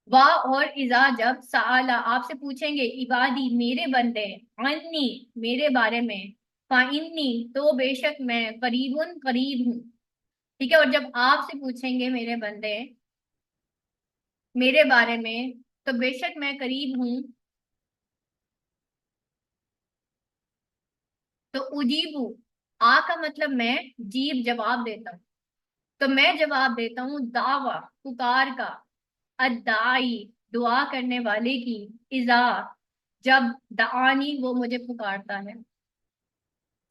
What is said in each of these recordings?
وا اور اذا جب سآلا آپ سے پوچھیں گے عبادی میرے بندے عنی میرے بارے میں فإنی تو بے شک میں قریبن قریب ہوں. ٹھیک ہے. اور جب آپ سے پوچھیں گے میرے بندے میرے بارے میں تو بے شک میں قریب ہوں. تو اجیبو آ کا مطلب میں جیب جواب دیتا ہوں. تو میں جواب دیتا ہوں دعوی پکار کا ادعائی دعا کرنے والے کی اذا جب دعانی وہ مجھے پکارتا ہے.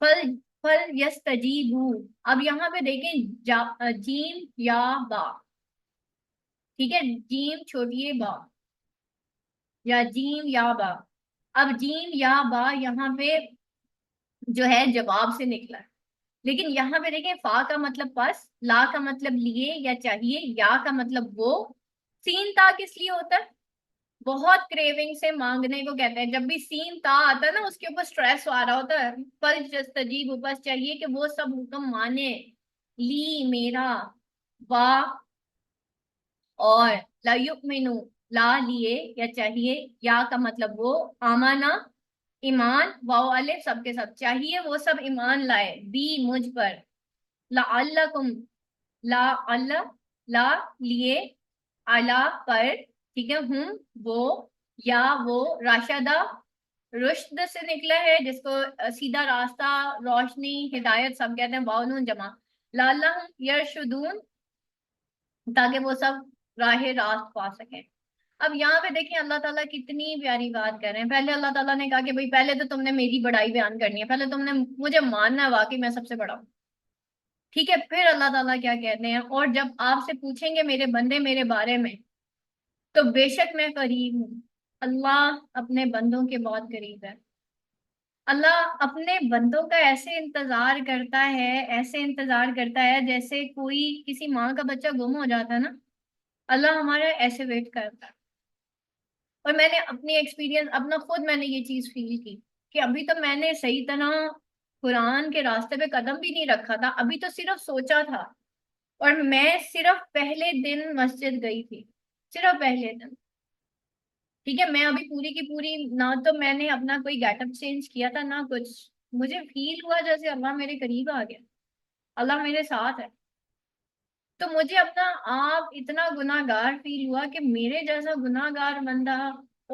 فل فل یستجیبو اب یہاں پہ دیکھیں جیم یا با. ٹھیک ہے. جیم چھوٹی با یا جیم یا با. اب جیم یا با یہاں پہ جو ہے جواب سے نکلا ہے. لیکن یہاں پہ دیکھیں فا کا مطلب پس لا کا مطلب لیے یا چاہیے یا کا مطلب وہ سین تا کس لیے ہوتا ہے بہت کریونگ سے مانگنے کو کہتے ہیں. جب بھی سین تا آتا ہے نا اس کے اوپر سٹریس آ رہا ہوتا ہے. پل جستجیب بس چاہیے کہ وہ سب حکم مانے لی میرا وا اور لا یؤمنو لا لیے یا چاہیے یا کا مطلب وہ آمانا ایمان واو الف سب کے سب چاہیے وہ سب ایمان لائے بی مجھ پر لعلکم لا اللہ لا لیے اعلی پر. ٹھیک ہے. ہوں وہ یا وہ راشدہ رشد سے نکلا ہے جس کو سیدھا راستہ روشنی ہدایت سب کہتے ہیں واو نون جمع لعلہم یرشدون تاکہ وہ سب راہ راست پا سکیں. اب یہاں پہ دیکھیں اللہ تعالیٰ کتنی پیاری بات کر رہے ہیں. پہلے اللہ تعالیٰ نے کہا کہ بھائی پہلے تو تم نے میری بڑائی بیان کرنی ہے. پہلے تم نے مجھے ماننا ہے واقعی میں سب سے بڑا ہوں. ٹھیک ہے. پھر اللہ تعالیٰ کیا کہتے ہیں اور جب آپ سے پوچھیں گے میرے بندے میرے بارے میں تو بے شک میں قریب ہوں. اللہ اپنے بندوں کے بہت قریب ہے. اللہ اپنے بندوں کا ایسے انتظار کرتا ہے ایسے انتظار کرتا ہے جیسے کوئی کسی ماں کا بچہ گم ہو جاتا ہے نا. اللہ ہمارا ایسے ویٹ کرتا ہے. اور میں نے اپنی ایکسپیرینس اپنا خود میں نے یہ چیز فیل کی کہ ابھی تو میں نے صحیح طرح قرآن کے راستے پہ قدم بھی نہیں رکھا تھا. ابھی تو صرف سوچا تھا. اور میں صرف پہلے دن مسجد گئی تھی. صرف پہلے دن. ٹھیک ہے. میں ابھی پوری کی پوری نہ تو میں نے اپنا کوئی گیٹ اپ چینج کیا تھا نہ کچھ. مجھے فیل ہوا جیسے اللہ میرے قریب آ گیا. اللہ میرے ساتھ ہے. تو مجھے اپنا آپ اتنا گناہ گار فیل ہوا کہ میرے جیسا گناہ گار بندہ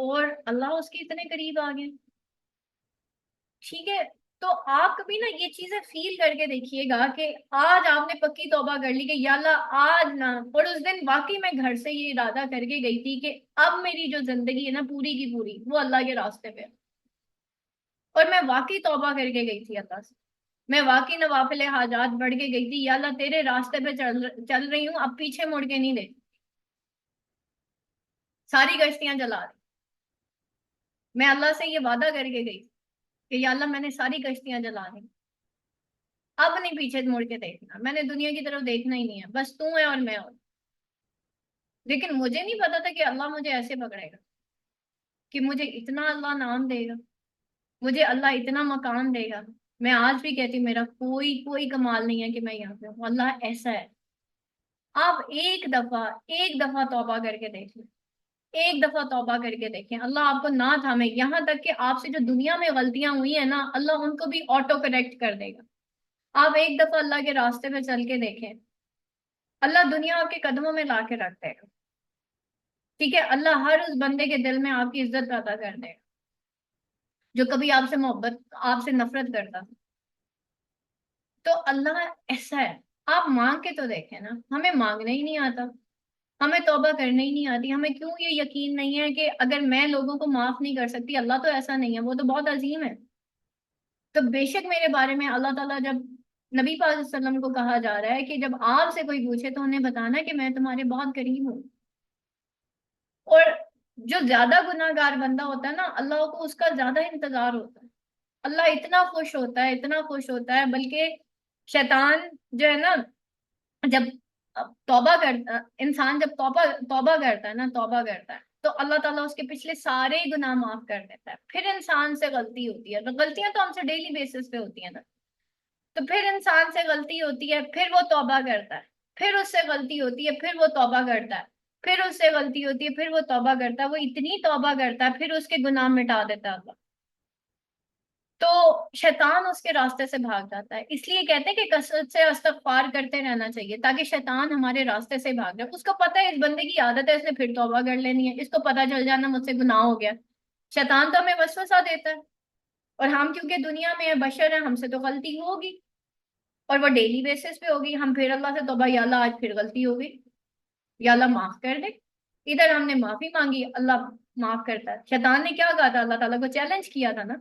اور اللہ اس کے اتنے قریب آ گئے. ٹھیک ہے. تو آپ کبھی نا یہ چیزیں فیل کر کے دیکھیے گا کہ آج آپ نے پکی توبہ کر لی کہ یا اللہ آج نہ. اور اس دن واقعی میں گھر سے یہ ارادہ کر کے گئی تھی کہ اب میری جو زندگی ہے نا پوری کی پوری وہ اللہ کے راستے پہ. اور میں واقعی توبہ کر کے گئی تھی اللہ سے. میں واقعی نوافل حاجات بڑھ کے گئی تھی. یا اللہ تیرے راستے پہ چل رہی ہوں اب پیچھے مڑ کے نہیں دیکھ. ساری کشتیاں جلا دی. میں اللہ سے یہ وعدہ کر کے گئی کہ یا اللہ میں نے ساری کشتیاں جلا دی. اب نہیں پیچھے مڑ کے دیکھنا. میں نے دنیا کی طرف دیکھنا ہی نہیں ہے. بس تو ہے اور میں ہوں. لیکن مجھے نہیں پتا تھا کہ اللہ مجھے ایسے پکڑے گا کہ مجھے اتنا اللہ نام دے گا. مجھے اللہ اتنا مقام دے گا. میں آج بھی کہتی ہوں میرا کوئی کوئی کمال نہیں ہے کہ میں یہاں پہ ہوں. اللہ ایسا ہے. آپ ایک دفعہ توبہ کر کے دیکھ لیں. ایک دفعہ توبہ کر کے دیکھیں. اللہ آپ کو نہ تھامے. یہاں تک کہ آپ سے جو دنیا میں غلطیاں ہوئی ہیں نا اللہ ان کو بھی آٹو کریکٹ کر دے گا. آپ ایک دفعہ اللہ کے راستے پہ چل کے دیکھیں. اللہ دنیا آپ کے قدموں میں لا کے رکھ دے گا. ٹھیک ہے. اللہ ہر اس بندے کے دل میں آپ کی عزت پیدا کر دے گا جو کبھی آپ سے محبت آپ سے نفرت کرتا تھا. تو اللہ ایسا ہے. آپ مانگ کے تو دیکھیں نا. ہمیں مانگنا ہی نہیں آتا. ہمیں توبہ کرنے ہی نہیں آتی. ہمیں کیوں یہ یقین نہیں ہے کہ اگر میں لوگوں کو معاف نہیں کر سکتی اللہ تو ایسا نہیں ہے. وہ تو بہت عظیم ہے. تو بے شک میرے بارے میں اللہ تعالیٰ جب نبی پاک صلی اللہ علیہ وسلم کو کہا جا رہا ہے کہ جب آپ سے کوئی پوچھے تو انہیں بتانا کہ میں تمہارے بہت قریب ہوں. اور جو زیادہ گناہ گار بندہ ہوتا ہے نا اللہ کو اس کا زیادہ انتظار ہوتا ہے. اللہ اتنا خوش ہوتا ہے اتنا خوش ہوتا ہے. بلکہ شیطان جو ہے نا جب توبہ کرتا انسان جب توبہ کرتا ہے نا توبہ کرتا ہے تو اللہ تعالیٰ اس کے پچھلے سارے گناہ معاف کر دیتا ہے. پھر انسان سے غلطی ہوتی ہے. تو غلطیاں تو ہم سے ڈیلی بیسس پہ ہوتی ہیں نا. تو پھر انسان سے غلطی ہوتی ہے پھر وہ توبہ کرتا ہے. پھر اس سے غلطی ہوتی ہے پھر وہ توبہ کرتا ہے. پھر اس سے غلطی ہوتی ہے، پھر وہ توبہ کرتا ہے، وہ اتنی توبہ کرتا ہے، پھر اس کے گناہ مٹا دیتا ہے اللہ، تو شیطان اس کے راستے سے بھاگ جاتا ہے۔ اس لیے کہتے ہیں کہ کثرت سے استغفار کرتے رہنا چاہیے تاکہ شیطان ہمارے راستے سے بھاگ جائے۔ اس کو پتہ ہے اس بندے کی عادت ہے، اس نے پھر توبہ کر لینی ہے، اس کو پتہ چل جانا مجھ سے گناہ ہو گیا۔ شیطان تو ہمیں وسوسہ دیتا ہے، اور ہم کیونکہ دنیا میں بشر ہیں، ہم سے تو غلطی ہوگی، اور وہ ڈیلی بیسس پہ ہوگی۔ ہم پھر اللہ سے توبہ، یا اللہ آج پھر غلطی ہو گئی، یا اللہ معاف کر دے۔ ادھر ہم نے معافی مانگی، اللہ معاف کرتا ہے۔ شیطان نے کیا کہا تھا؟ اللہ تعالیٰ کو چیلنج کیا تھا نا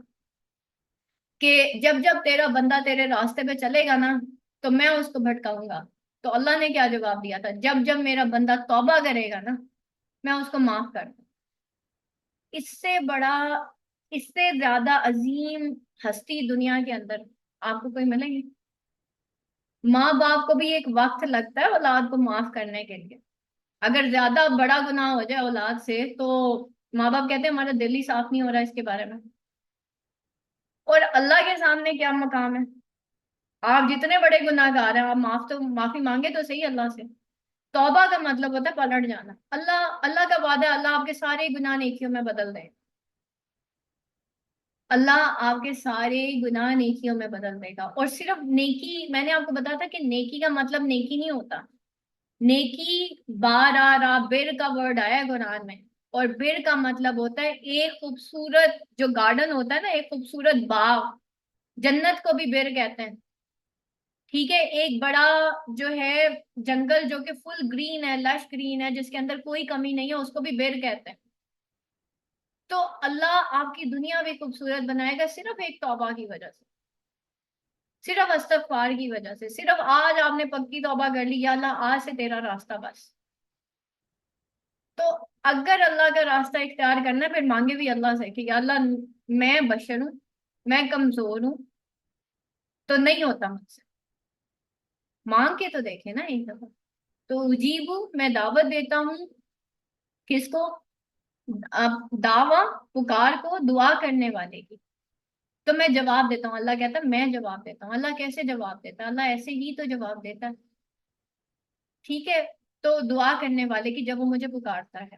کہ جب جب تیرا بندہ تیرے راستے پہ چلے گا نا تو میں اس کو بھٹکاؤں گا۔ تو اللہ نے کیا جواب دیا تھا؟ جب جب میرا بندہ توبہ کرے گا نا میں اس کو معاف کر دوں۔ اس سے بڑا، اس سے زیادہ عظیم ہستی دنیا کے اندر آپ کو کوئی ملے گی؟ ماں باپ کو بھی ایک وقت لگتا ہے اولاد کو معاف کرنے کے لیے۔ اگر زیادہ بڑا گناہ ہو جائے اولاد سے تو ماں باپ کہتے ہیں ہمارا دل ہی صاف نہیں ہو رہا اس کے بارے میں۔ اور اللہ کے سامنے کیا مقام ہے؟ آپ جتنے بڑے گناہ گار ہیں، آپ معافی مانگے تو صحیح اللہ سے۔ توبہ کا مطلب ہوتا ہے پلٹ جانا۔ اللہ کا وعدہ ہے اللہ آپ کے سارے گناہ نیکیوں میں بدل دے۔ اللہ آپ کے سارے گناہ نیکیوں میں بدل دے گا۔ اور صرف نیکی، میں نے آپ کو بتایا تھا کہ نیکی کا مطلب نیکی نہیں ہوتا۔ نیکی بارہ بر کا ورڈ آیا ہے قرآن میں، اور بر کا مطلب ہوتا ہے ایک خوبصورت جو گارڈن ہوتا ہے نا، ایک خوبصورت باغ، جنت کو بھی بر کہتے ہیں، ٹھیک ہے؟ ایک بڑا جو ہے جنگل جو کہ فل گرین ہے، لش گرین ہے، جس کے اندر کوئی کمی نہیں ہے، اس کو بھی بر کہتے ہیں۔ تو اللہ آپ کی دنیا بھی خوبصورت بنائے گا صرف ایک توبہ کی وجہ سے، صرف استغفار کی وجہ سے۔ صرف آج آپ نے پکی توبہ کر لی، یا اللہ آج سے تیرا راستہ بس۔ تو اگر اللہ کا راستہ اختیار کرنا ہے پھر مانگے بھی اللہ سے کہ یا اللہ میں بشر ہوں، میں کمزور ہوں، تو نہیں ہوتا مجھ سے، مانگ کے تو دیکھے نا ایک دفعہ۔ تو اجیبو، میں دعوت دیتا ہوں، کس کو؟ دعویٰ، پکار کو، دعا کرنے والے کی تو میں جواب دیتا ہوں۔ اللہ کہتا ہے میں جواب دیتا ہوں۔ اللہ کیسے جواب دیتا ہے؟ اللہ ایسے ہی تو جواب دیتا ہے، ٹھیک ہے؟ تو دعا کرنے والے کی جب وہ مجھے پکارتا ہے،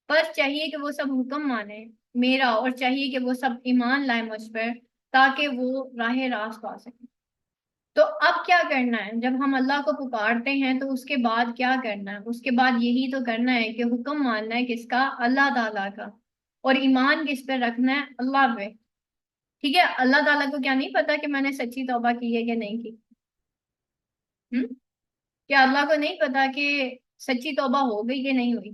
بس چاہیے کہ وہ سب حکم مانے میرا، اور چاہیے کہ وہ سب ایمان لائے مجھ پر تاکہ وہ راہ راست پا سکیں۔ تو اب کیا کرنا ہے جب ہم اللہ کو پکارتے ہیں؟ تو اس کے بعد کیا کرنا ہے؟ اس کے بعد یہی تو کرنا ہے کہ حکم ماننا ہے کس کا؟ اللہ تعالیٰ کا، اور ایمان کس پہ رکھنا ہے؟ اللہ پہ، ٹھیک ہے؟ اللہ تعالیٰ کو کیا نہیں پتا کہ میں نے سچی توبہ کی ہے کہ نہیں کی؟ ہم؟ کیا اللہ کو نہیں پتا کہ سچی توبہ ہو گئی کہ نہیں ہوئی؟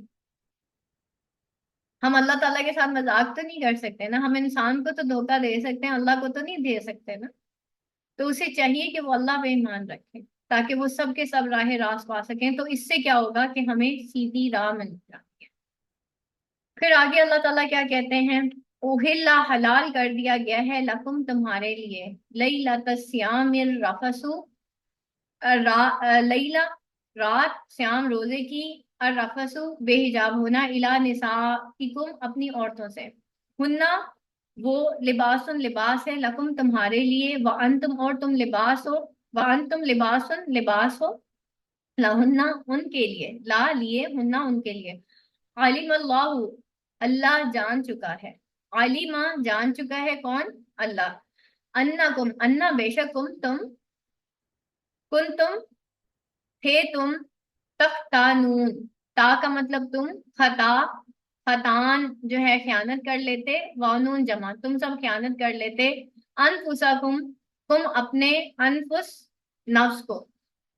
ہم اللہ تعالیٰ کے ساتھ مذاق تو نہیں کر سکتے نا، ہم انسان کو تو دھوکہ دے سکتے ہیں، اللہ کو تو نہیں دے سکتے نا۔ تو اسے چاہیے کہ وہ اللہ پہ ایمان رکھے تاکہ وہ سب کے سب راہ راست پا سکیں۔ تو اس سے کیا ہوگا کہ ہمیں سیدھی راہ مل جاتی ہے۔ پھر آگے اللہ تعالیٰ کیا کہتے ہیں؟ اوہلا، حلال کر دیا گیا ہے، لکم تمہارے لیے، لیلۃ الصیام الرفث، لیلا رات، سیام روزے کی، الرفث بے حجاب ہونا، الی نسائکم اپنی عورتوں سے، ہننا وہ، لباس لباس ہے، لکم تمہارے لیے، وانتم اور تم لباس ہو، وانتم لباس ہو، لہن ان کے لیے، لا لیے، ہننا ان کے لیے، علیم اللہ اللہ جان چکا ہے، علیم جان چکا ہے کون؟ اللہ، انکم انا بے شک کن تم تھے تم، تختانون، تا کا مطلب تم، خطا، خطان جو ہے خیانت کر لیتے، وانون جمع، تم سب خیانت کر لیتے، انفسکم تم اپنے، انفس نفس کو،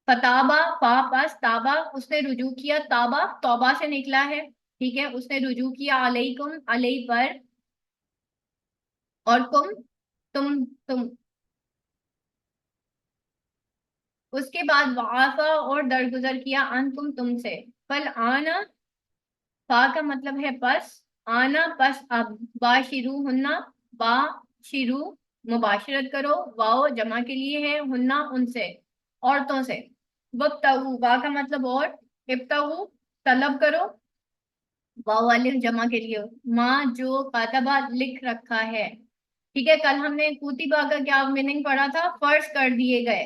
فتابہ فا پس تابہ اس نے رجوع کیا، تابہ توبہ سے نکلا ہے، ٹھیک ہے؟ اس نے رجوع کیا، علیکم علیہ پر، اور تم اس کے بعد وعافا اور درگزر کیا، ان تم سے، فل آنا، فا کا مطلب ہے پس، آنا پس اب، با شروع ہننا، با شروع مباشرت کرو، واؤ جمع کے لیے ہے، ہننا ان سے، عورتوں سے، وابتغوا، با کا مطلب اور، ابتغوا طلب کرو، واؤ الف جمع کے لیے، ماں جو کاتبہ لکھ رکھا ہے، ٹھیک ہے؟ کل ہم نے کوتبہ کا کیا میننگ پڑھا تھا؟ فرض کر دیے گئے،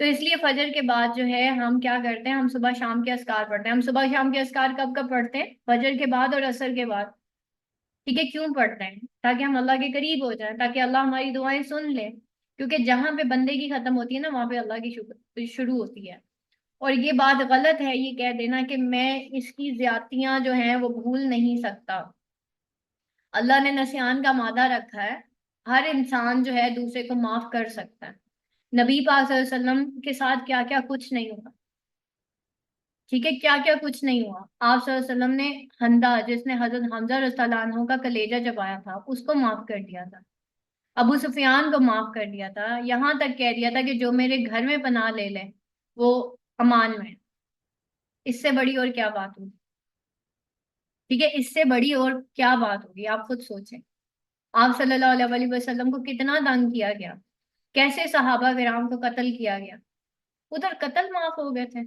تو اس لیے فجر کے بعد جو ہے ہم کیا کرتے ہیں، ہم صبح شام کے اذکار پڑھتے ہیں. ہم صبح شام کے اذکار کب کب پڑھتے ہیں؟ فجر کے بعد اور عصر کے بعد. ٹھیک ہے، کیوں پڑھتے ہیں؟ تاکہ ہم اللہ کے قریب ہو جائیں، تاکہ اللہ ہماری دعائیں سن لے. کیونکہ جہاں پہ بندے کی ختم ہوتی ہے نا، وہاں پہ اللہ کی شروع ہوتی ہے. اور یہ بات غلط ہے یہ کہہ دینا کہ میں اس کی زیادتیاں جو ہیں وہ بھول نہیں سکتا. اللہ نے نسیان کا مادہ رکھا ہے. ہر انسان جو ہے دوسرے کو معاف کر سکتا ہے. نبی پاک صلی اللہ علیہ وسلم کے ساتھ کیا کیا کچھ نہیں ہوا. ٹھیک ہے، کیا کیا کچھ نہیں ہوا. آپ صلی اللہ علیہ وسلم نے حندا، جس نے حضرت حمزہ رضی اللہ عنہ کا کلیجہ چبایا تھا، اس کو معاف کر دیا تھا. ابو سفیان کو معاف کر دیا تھا. یہاں تک کہہ دیا تھا کہ جو میرے گھر میں پناہ لے لے وہ امان میں. اس سے بڑی اور کیا بات ہوگی؟ ٹھیک ہے، اس سے بڑی اور کیا بات ہوگی؟ آپ خود سوچیں. آپ صلی اللہ علیہ وسلم کو کتنا تنگ کیا گیا، کیسے صحابہ کرام کو قتل کیا گیا. ادھر قتل معاف ہو گئے تھے،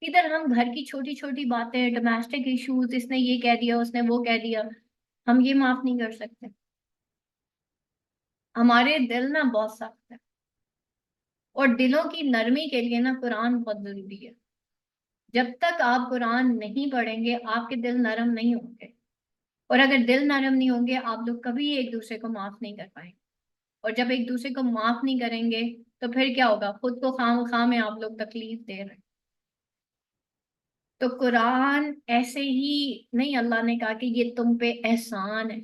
ادھر ہم گھر کی چھوٹی چھوٹی باتیں، ڈومیسٹک ایشوز، اس نے یہ کہہ دیا اس نے وہ کہہ دیا، ہم یہ معاف نہیں کر سکتے. ہمارے دل نا بہت سخت ہے. اور دلوں کی نرمی کے لیے نا قرآن بہت ضروری ہے. جب تک آپ قرآن نہیں پڑھیں گے آپ کے دل نرم نہیں ہوں گے. اور اگر دل نرم نہیں ہوں گے آپ لوگ کبھی ایک دوسرے کو معاف نہیں کر پائیں گے. اور جب ایک دوسرے کو معاف نہیں کریں گے تو پھر کیا ہوگا؟ خود کو خام خواہ میں آپ لوگ تکلیف دے رہے ہیں. تو قرآن ایسے ہی نہیں، اللہ نے کہا کہ یہ تم پہ احسان ہے.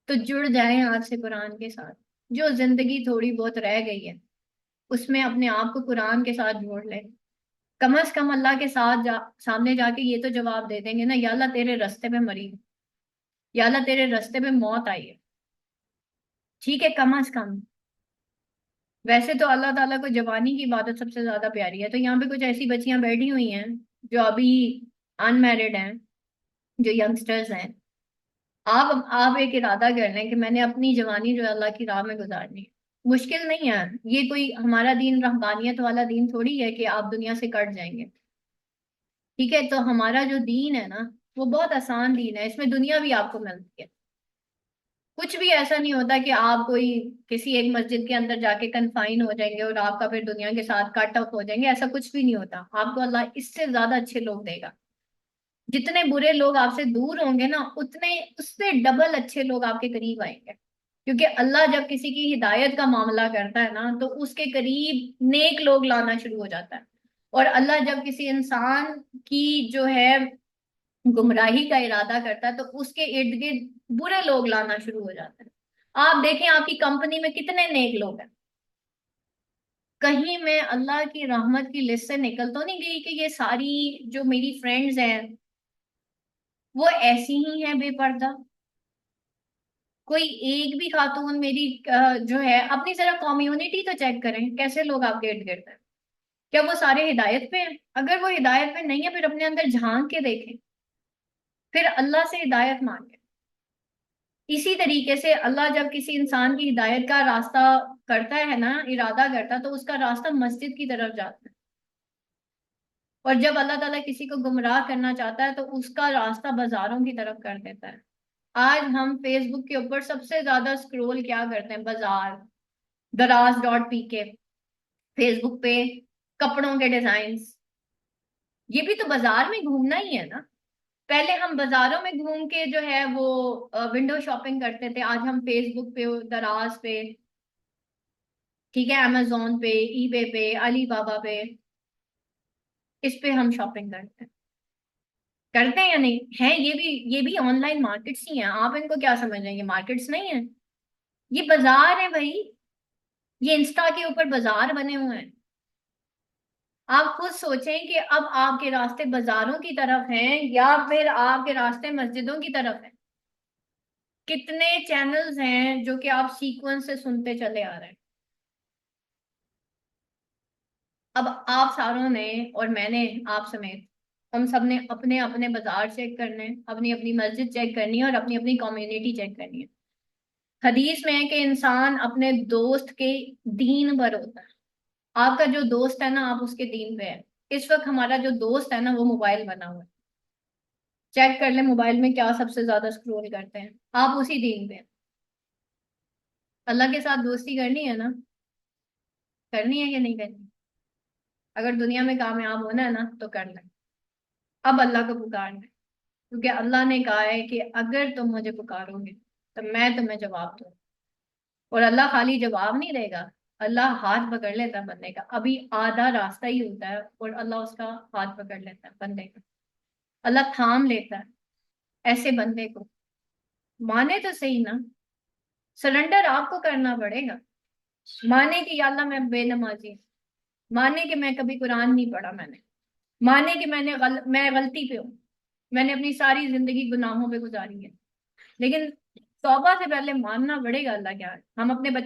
تو جڑ جائیں آج سے قرآن کے ساتھ. جو زندگی تھوڑی بہت رہ گئی ہے اس میں اپنے آپ کو قرآن کے ساتھ جوڑ لیں. کم از کم اللہ کے ساتھ سامنے جا کے یہ تو جواب دے دیں گے نا، یا اللہ تیرے رستے پہ مری ہوں، یا اللہ تیرے رستے پہ موت آئی ہے. ٹھیک ہے، کم از کم. ویسے تو اللہ تعالیٰ کو جوانی کی عبادت سب سے زیادہ پیاری ہے. تو یہاں پہ کچھ ایسی بچیاں بیٹھی ہوئی ہیں جو ابھی ان میرڈ ہیں، جو ینگسٹرز ہیں. آپ ایک ارادہ کر لیں کہ میں نے اپنی جوانی جو ہے اللہ کی راہ میں گزارنی ہے. مشکل نہیں ہے. یہ کوئی ہمارا دین رہبانیت والا دین تھوڑی ہے کہ آپ دنیا سے کٹ جائیں گے. ٹھیک ہے، تو ہمارا جو دین ہے نا وہ بہت آسان دین ہے. اس میں دنیا بھی آپ کو ملتی ہے. کچھ بھی ایسا نہیں ہوتا کہ آپ کوئی کسی ایک مسجد کے اندر جا کے کنفائن ہو جائیں گے اور آپ کا پھر دنیا کے ساتھ کٹ آف ہو جائیں گے. ایسا کچھ بھی نہیں ہوتا. آپ کو اللہ اس سے زیادہ اچھے لوگ دے گا. جتنے برے لوگ آپ سے دور ہوں گے نا اتنے اس سے ڈبل اچھے لوگ آپ کے قریب آئیں گے. کیونکہ اللہ جب کسی کی ہدایت کا معاملہ کرتا ہے نا تو اس کے قریب نیک لوگ لانا شروع ہو جاتا ہے. اور اللہ جب کسی انسان کی جو ہے گمراہی کا ارادہ کرتا ہے تو اس کے ارد گرد برے لوگ لانا شروع ہو جاتے ہیں. آپ دیکھیں آپ کی کمپنی میں کتنے نیک لوگ ہیں. کہیں میں اللہ کی رحمت کی لسٹ سے نکل تو نہیں گئی کہ یہ ساری جو میری فرینڈز ہیں وہ ایسی ہی ہیں بے پردہ. کوئی ایک بھی خاتون میری جو ہے اپنی ذرا کمیونٹی تو چیک کریں کیسے لوگ آپ کے ارد گرد ہیں. کیا وہ سارے ہدایت پہ ہیں؟ اگر وہ ہدایت پہ نہیں ہے پھر اپنے اندر جھانک کے دیکھیں، پھر اللہ سے ہدایت مانگیں. اسی طریقے سے اللہ جب کسی انسان کی ہدایت کا راستہ کرتا ہے نا، ارادہ کرتا ہے، تو اس کا راستہ مسجد کی طرف جاتا ہے. اور جب اللہ تعالیٰ کسی کو گمراہ کرنا چاہتا ہے تو اس کا راستہ بازاروں کی طرف کر دیتا ہے. آج ہم فیس بک کے اوپر سب سے زیادہ سکرول کیا کرتے ہیں؟ بازار، دراز.pk. فیس بک پہ کپڑوں کے ڈیزائنز. یہ بھی تو بازار میں گھومنا ہی ہے نا. پہلے ہم بازاروں میں گھوم کے جو ہے وہ ونڈو شاپنگ کرتے تھے. آج ہم فیس بک پہ، دراز پہ، ٹھیک ہے، امیزون پہ، ای بے پہ، علی بابا پہ، اس پہ ہم شاپنگ کرتے ہیں یا نہیں ہے؟ یہ بھی آن لائن مارکیٹس ہی ہیں. آپ ان کو کیا سمجھ رہے ہیں؟ یہ مارکیٹس نہیں ہیں، یہ بازار ہے بھائی. یہ انسٹا کے اوپر بازار بنے ہوئے ہیں. آپ خود سوچیں کہ اب آپ کے راستے بازاروں کی طرف ہیں یا پھر آپ کے راستے مسجدوں کی طرف ہیں. کتنے چینلز ہیں جو کہ آپ سیکوینس سے سنتے چلے آ رہے ہیں. اب آپ ساروں نے اور میں نے، آپ سمیت ہم سب نے اپنے اپنے بازار چیک کرنے، اپنی اپنی مسجد چیک کرنی ہے اور اپنی اپنی کمیونٹی چیک کرنی ہے. حدیث میں ہے کہ انسان اپنے دوست کے دین پر ہوتا ہے. آپ کا جو دوست ہے نا آپ اس کے دین پہ ہے. اس وقت ہمارا جو دوست ہے نا وہ موبائل بنا ہوا ہے. چیک کر لیں موبائل میں کیا سب سے زیادہ سکرول کرتے ہیں. آپ اسی دین پہ ہیں. اللہ کے ساتھ دوستی کرنی ہے نا، کرنی ہے کہ نہیں کرنی؟ اگر دنیا میں کامیاب ہونا ہے نا تو کرنا ہے، اب اللہ کو پکارنا ہے، کیونکہ اللہ نے کہا ہے کہ اگر تم مجھے پکارو گے تو میں تمہیں جواب دوں، اور اللہ خالی جواب نہیں دے گا، اللہ ہاتھ پکڑ لیتا ہے بندے کا، ابھی آدھا راستہ ہی ہوتا ہے اور اللہ اس کا ہاتھ پکڑ لیتا ہے بندے کا، اللہ تھام لیتا ہے ایسے بندے کو، مانے تو صحیح نا، سرنڈر آپ کو کرنا پڑے گا، مانے کہ یا اللہ میں بے نمازی ہوں، مانے کہ میں کبھی قرآن نہیں پڑھا میں نے، مانے کہ میں غلطی پہ ہوں، میں نے اپنی ساری زندگی گناہوں پہ گزاری ہے، لیکن توبہ سے پہلے ماننا پڑے گا اللہ کیا ہے، ہم اپنے بچے